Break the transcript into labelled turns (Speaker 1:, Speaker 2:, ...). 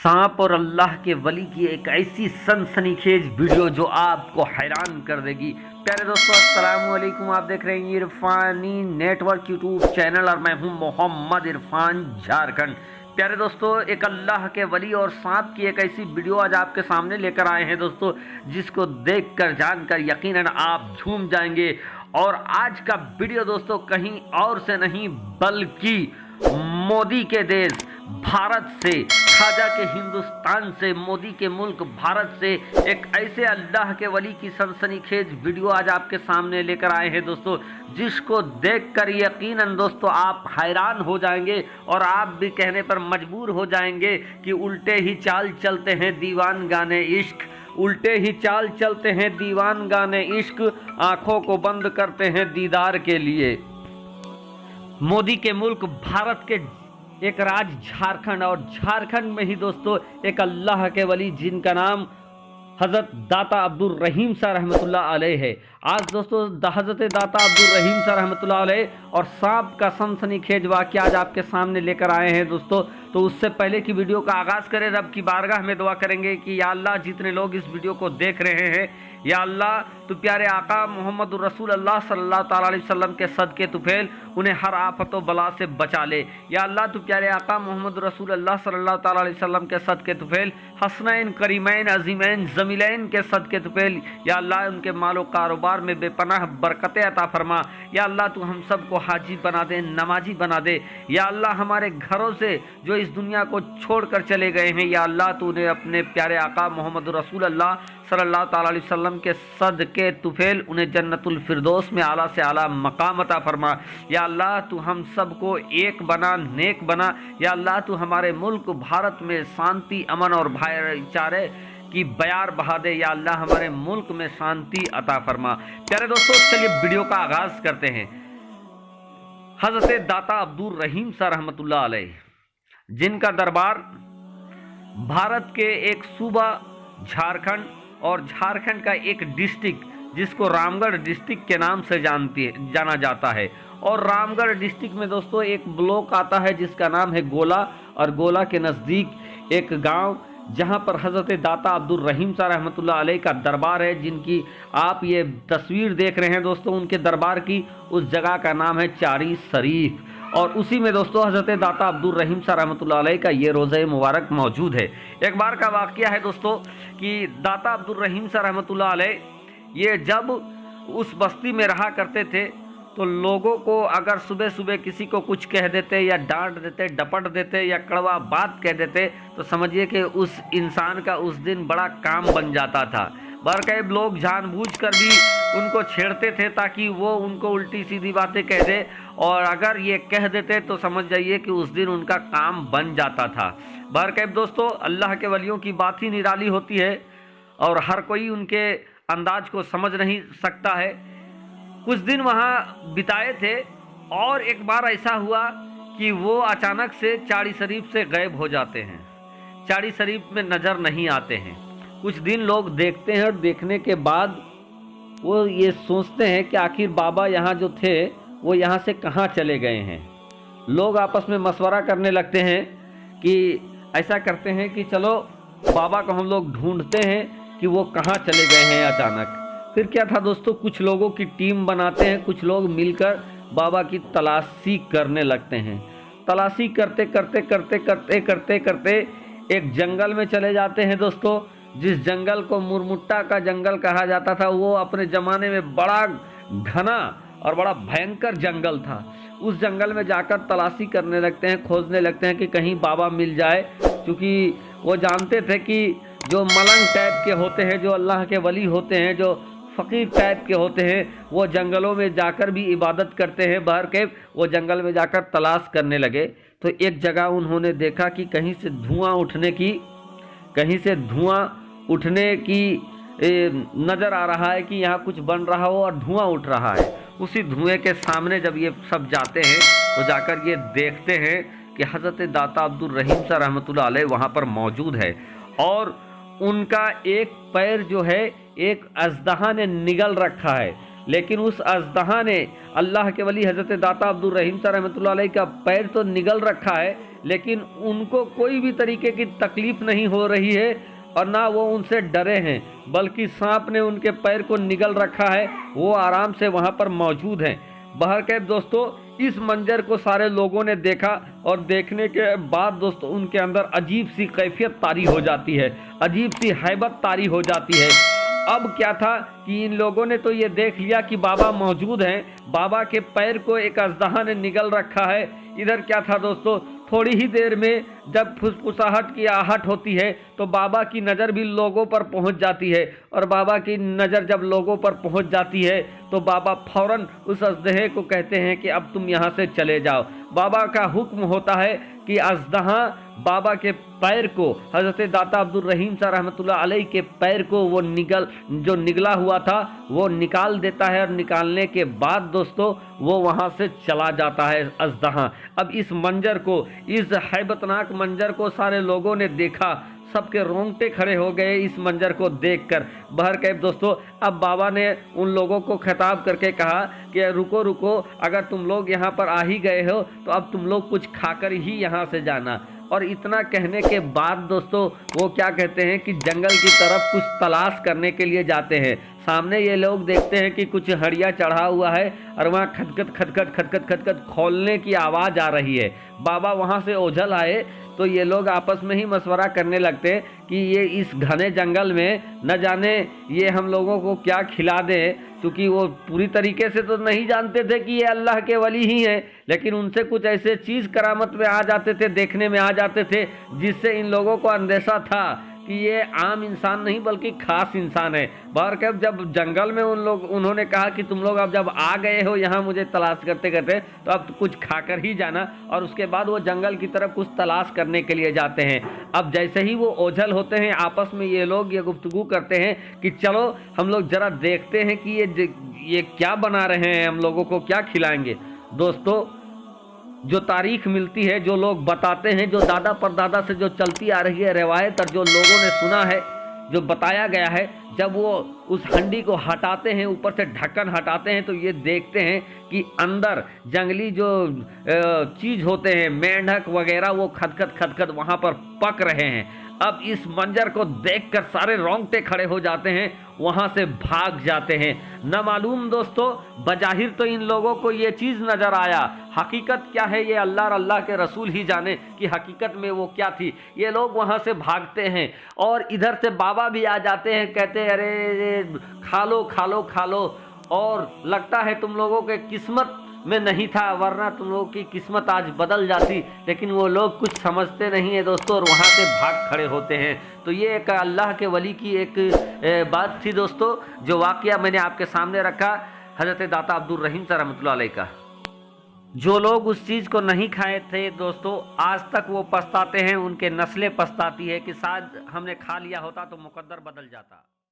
Speaker 1: सांप और अल्लाह के वली की एक ऐसी सनसनीखेज वीडियो जो आपको हैरान कर देगी। प्यारे दोस्तों, अस्सलाम वालेकुम। आप देख रहे हैं इरफानी नेटवर्क यूट्यूब चैनल और मैं हूं मोहम्मद इरफान झारखंड। प्यारे दोस्तों, एक अल्लाह के वली और सांप की एक ऐसी वीडियो आज आपके सामने लेकर आए हैं दोस्तों, जिसको देखकर जानकर यकीनन आप झूम जाएंगे। और आज का वीडियो दोस्तों कहीं और से नहीं बल्कि मोदी के देश भारत से, खाजा के हिंदुस्तान से, मोदी के मुल्क भारत से एक ऐसे अल्लाह के वली की सनसनीखेज वीडियो आज आपके सामने लेकर आए हैं दोस्तों, जिसको देखकर यकीनन दोस्तों आप हैरान हो जाएंगे और आप भी कहने पर मजबूर हो जाएंगे कि उल्टे ही चाल चलते हैं दीवान गाने इश्क, उल्टे ही चाल चलते हैं दीवान गाने इश्क, आंखों को बंद करते हैं दीदार के लिए। मोदी के मुल्क भारत के एक राज्य झारखंड, और झारखंड में ही दोस्तों एक अल्लाह के वली जिनका नाम हज़रत दाता अब्दुल रहीम सा रहमतुल्लाह अलैह है। आज दोस्तों हज़रत दाता अब्दुल रहीम सा रहमतुल्लाह अलैह और सांप का सनसनीखेज वाक़या आज आपके सामने लेकर आए हैं दोस्तों। तो उससे पहले की वीडियो का आगाज़ करें, रब की बारगाह में दुआ करेंगे कि या अल्लाह जितने लोग इस वीडियो को देख रहे हैं, या अल्लाह तो प्यारे आका मोहम्मद रसूल अल्लाह सल्लल्लाहु ताला अलैहि वसल्लम के सदके तुफेल उन्हें हर आफत व बला से बचा ले। या अल्लाह तो प्यारे आका मोहम्मद रसूल अल्लाह सल्लल्लाहु ताला अलैहि वसल्लम के सदके तुफेल हसनैन करीमैन अजीमैन जमीलैन के सदके तुफेल या अल्लाह उनके मालो कारोबार में बेपनाह बरकतें अता फरमा। या अल्लाह तू हम सबको हाजी बना दे, नमाजी बना दे। या अल्लाह हमारे घरों से जो इस दुनिया को छोड़कर चले गए हैं, या अल्लाह तूने अपने प्यारे आका मोहम्मद रसूल अल्लाह सल्लल्लाहु ताला अलैहि वसल्लम के सदके तुफेल उन्हें जन्नतुल फिरदौस में आला से आला मकाम अता फरमा। या अल्लाह तू हम सबको एक बना, नेक बना। या अल्लाह तू हमारे मुल्क भारत में शांति, अमन और भाईचारे की बयार बहा दे। या अल्लाह हमारे मुल्क में शांति अता फरमा। प्यारे दोस्तों, चलिए वीडियो का आगाज करते हैं। हज़रत दाता अब्दुल रहीम सा रहमतुल्लाह अलैह, जिनका दरबार भारत के एक सूबा झारखंड और झारखंड का एक डिस्ट्रिक्ट जिसको रामगढ़ डिस्ट्रिक्ट के नाम से जाना जाता है। और रामगढ़ डिस्ट्रिक्ट में दोस्तों एक ब्लॉक आता है जिसका नाम है गोला, और गोला के नज़दीक एक गांव जहां पर हज़रत दाता अब्दुल रहीम सा रहमतुल्लाह अलैह का दरबार है, जिनकी आप ये तस्वीर देख रहे हैं दोस्तों, उनके दरबार की उस जगह का नाम है चारी शरीफ। और उसी में दोस्तों हज़रत दाता अब्दुल रहीम सा रहमतुल्लाह अलैह का ये रोज़े मुबारक मौजूद है। एक बार का वाक़या है दोस्तों कि दाता अब्दुल रहीम सा रहमतुल्लाह अलैह ये जब उस बस्ती में रहा करते थे तो लोगों को अगर सुबह सुबह किसी को कुछ कह देते या डांट देते, डपट देते या कड़वा बात कह देते तो समझिए कि उस इंसान का उस दिन बड़ा काम बन जाता था। बरकैब लोग जानबूझकर भी उनको छेड़ते थे ताकि वो उनको उल्टी सीधी बातें कह दे, और अगर ये कह देते तो समझ जाइए कि उस दिन उनका काम बन जाता था। बरकैब दोस्तों, अल्लाह के वलियों की बात ही निराली होती है और हर कोई उनके अंदाज को समझ नहीं सकता है। कुछ दिन वहाँ बिताए थे और एक बार ऐसा हुआ कि वो अचानक से चारी शरीफ से गायब हो जाते हैं, चारी शरीफ में नज़र नहीं आते हैं। कुछ दिन लोग देखते हैं और देखने के बाद वो ये सोचते हैं कि आखिर बाबा यहाँ जो थे वो यहाँ से कहाँ चले गए हैं। लोग आपस में मशवरा करने लगते हैं कि ऐसा करते हैं कि चलो बाबा को हम लोग ढूंढते हैं कि वो कहाँ चले गए हैं अचानक। फिर क्या था दोस्तों, कुछ लोगों की टीम बनाते हैं, कुछ लोग मिलकर बाबा की तलाशी करने लगते हैं। तलाशी करते करते करते करते करते करते एक जंगल में चले जाते हैं दोस्तों, जिस जंगल को मुरमुट्टा का जंगल कहा जाता था। वो अपने ज़माने में बड़ा घना और बड़ा भयंकर जंगल था। उस जंगल में जाकर तलाशी करने लगते हैं, खोजने लगते हैं कि कहीं बाबा मिल जाए, क्योंकि वो जानते थे कि जो मलंग टाइप के होते हैं, जो अल्लाह के वली होते हैं, जो फ़कीर टाइप के होते हैं, वो जंगलों में जाकर भी इबादत करते हैं। बहर के वो जंगल में जाकर तलाश करने लगे तो एक जगह उन्होंने देखा कि कहीं से धुआं उठने की नज़र आ रहा है कि यहाँ कुछ बन रहा हो और धुआं उठ रहा है। उसी धुएं के सामने जब ये सब जाते हैं तो जाकर ये देखते हैं कि हज़रत दाता अब्दुल रहीम सा रहमतुल्लाह अलैह वहाँ पर मौजूद है, और उनका एक पैर जो है एक अजदहा ने निगल रखा है। लेकिन उस अजदहा ने अल्लाह के वली हज़रत दाता अब्दुल रहीम सा रहमतुल्लाह अलैह का पैर तो निगल रखा है, लेकिन उनको कोई भी तरीके की तकलीफ नहीं हो रही है और ना वो उनसे डरे हैं, बल्कि सांप ने उनके पैर को निगल रखा है, वो आराम से वहाँ पर मौजूद हैं। बहरकैफ दोस्तों, इस मंजर को सारे लोगों ने देखा और देखने के बाद दोस्तों उनके अंदर अजीब सी कैफियत तारी हो जाती है, अजीब सी हैबत तारी हो जाती है। अब क्या था कि इन लोगों ने तो ये देख लिया कि बाबा मौजूद हैं, बाबा के पैर को एक अजदहा ने निगल रखा है। इधर क्या था दोस्तों, थोड़ी ही देर में जब फुसफुसाहट की आहट होती है तो बाबा की नज़र भी लोगों पर पहुंच जाती है, और बाबा की नज़र जब लोगों पर पहुंच जाती है तो बाबा फौरन उस अजदहे को कहते हैं कि अब तुम यहाँ से चले जाओ। बाबा का हुक्म होता है कि अजदहा बाबा के पैर को, हज़रत दाता अब्दुल रहीम साहब रहमतुल्लाह अलैह के पैर को वो जो निगला हुआ था वो निकाल देता है, और निकालने के बाद दोस्तों वो वहाँ से चला जाता है अजदहा। अब इस मंजर को, इस हैबतनाक मंजर को सारे लोगों ने देखा, सबके रोंगटे खड़े हो गए इस मंजर को देखकर। बहरकैफ दोस्तों, अब बाबा ने उन लोगों को खिताब करके कहा कि रुको रुको, अगर तुम लोग यहाँ पर आ ही गए हो तो अब तुम लोग कुछ खाकर ही यहाँ से जाना। और इतना कहने के बाद दोस्तों वो क्या कहते हैं कि जंगल की तरफ कुछ तलाश करने के लिए जाते हैं। सामने ये लोग देखते हैं कि कुछ हड़िया चढ़ा हुआ है और वहाँ खटखट खटखट खटखट खटखट खोलने की आवाज़ आ रही है। बाबा वहाँ से ओझल आए तो ये लोग आपस में ही मशवरा करने लगते कि ये इस घने जंगल में न जाने ये हम लोगों को क्या खिला दें, क्योंकि वो पूरी तरीके से तो नहीं जानते थे कि ये अल्लाह के वली ही हैं, लेकिन उनसे कुछ ऐसे चीज़ करामत में आ जाते थे, देखने में आ जाते थे, जिससे इन लोगों को अंदेशा था कि ये आम इंसान नहीं बल्कि खास इंसान है। बहरकैफ जब जंगल में उन्होंने कहा कि तुम लोग अब जब आ गए हो यहाँ मुझे तलाश करते करते, तो अब कुछ खाकर ही जाना, और उसके बाद वो जंगल की तरफ कुछ तलाश करने के लिए जाते हैं। अब जैसे ही वो ओझल होते हैं आपस में ये लोग ये गुफ्तगू करते हैं कि चलो हम लोग ज़रा देखते हैं कि ये क्या बना रहे हैं, हम लोगों को क्या खिलाएंगे। दोस्तों, जो तारीख मिलती है, जो लोग बताते हैं, जो दादा परदादा से जो चलती आ रही है रवायत और जो लोगों ने सुना है, जो बताया गया है, जब वो उस हंडी को हटाते हैं, ऊपर से ढक्कन हटाते हैं, तो ये देखते हैं कि अंदर जंगली जो चीज़ होते हैं, मेंढक वगैरह, वो खदखद खदखद वहाँ पर पक रहे हैं। अब इस मंजर को देखकर सारे रोंगटे खड़े हो जाते हैं, वहाँ से भाग जाते हैं। न मालूम दोस्तों, बजाहिर तो इन लोगों को ये चीज़ नज़र आया, हकीकत क्या है ये अल्लाह और अल्लाह के रसूल ही जाने कि हकीकत में वो क्या थी। ये लोग वहाँ से भागते हैं और इधर से बाबा भी आ जाते हैं, कहते हैं अरे खा लो खा लो खा लो, और लगता है तुम लोगों के किस्मत में नहीं था, वरना तुम लोगों की किस्मत आज बदल जाती। लेकिन वो लोग कुछ समझते नहीं है दोस्तों, और वहाँ से भाग खड़े होते हैं। तो ये एक अल्लाह के वली की एक बात थी दोस्तों, जो वाक़या मैंने आपके सामने रखा हज़रत दाता अब्दुल रहीम साहब रहमतुल्लाह अलैह का। जो लोग उस चीज़ को नहीं खाए थे दोस्तों, आज तक वो पछताते हैं, उनके नस्लें पछताती है कि शायद हमने खा लिया होता तो मुकद्दर बदल जाता।